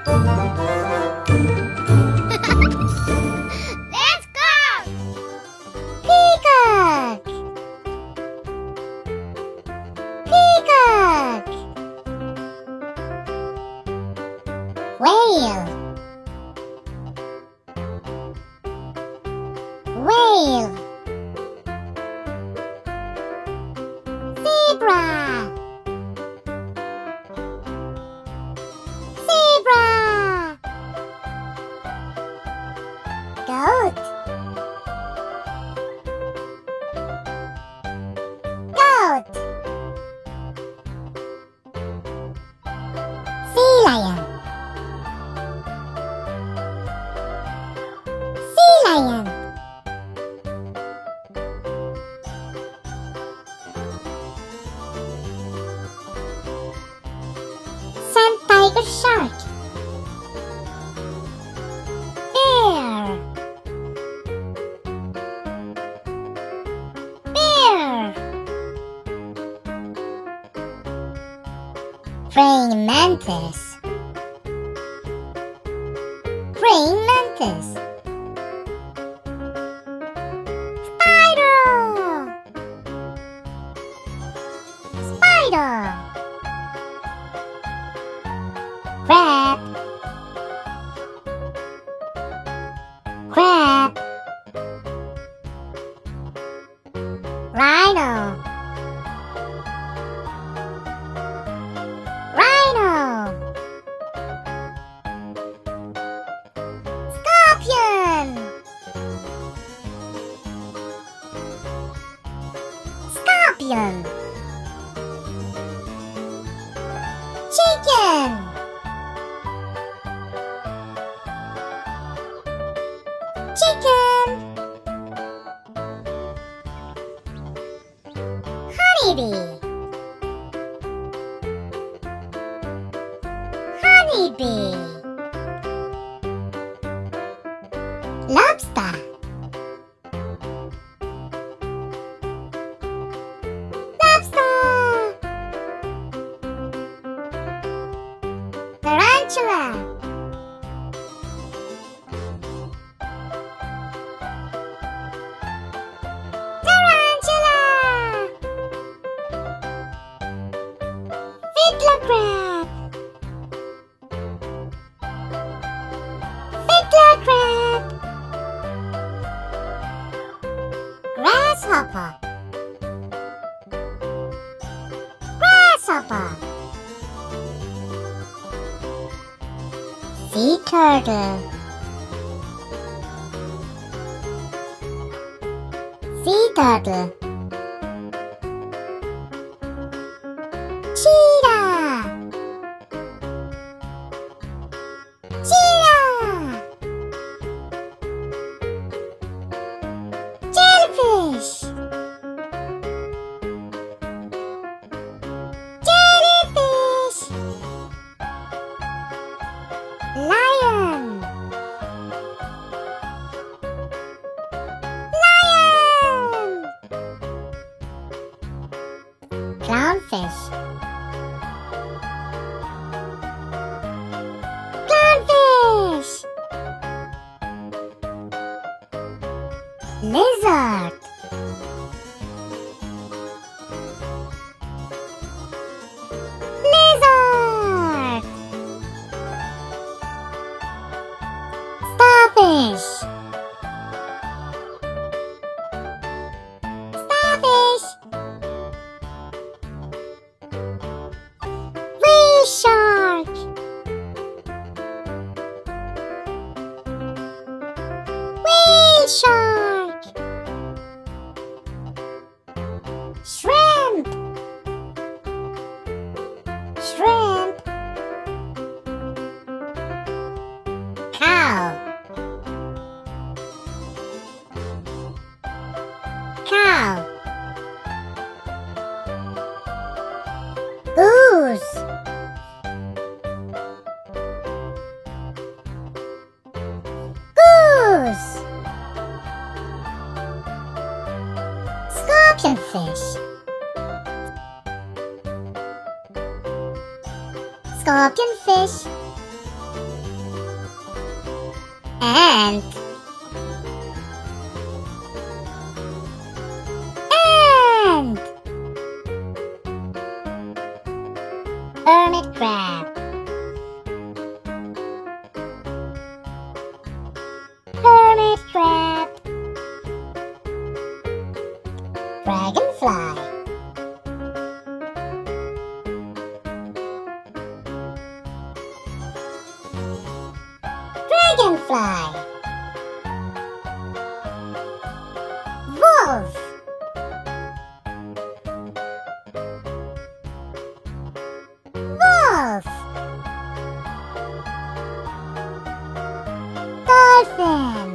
Let's go! Peacock. Peacock. Whale. Whale. Zebra. Zebra. Goat. Goat. Sea lion. Sea lion. Sand tiger shark. Bear. Bear. Praying mantis. Praying mantis. Spider. Spider. Crab. Crab. Rhino. Rhino. Scorpion. Scorpion. Chicken. Chicken. Honeybee. Honeybee. Lobster. Lobster. Tarantula. Tarantula. Fiddler crab. Fiddler crab. Grasshopper. Grasshopper. Sea turtle. Sea turtle. Cheetah. Cheetah. Jellyfish. Jellyfish. Lion. Lion. Clownfish. Clownfish. Lizard. Lizard. Starfish. Starfish. Whale shark. Whale shark. Shrimp. Shrimp. Cow. Cow. Goose. Goose. Scorpionfish. Scorpionfish. ant, ant, hermit crab, hermit crab, dragonfly, dragonfly, wolf, wolf, dolphin,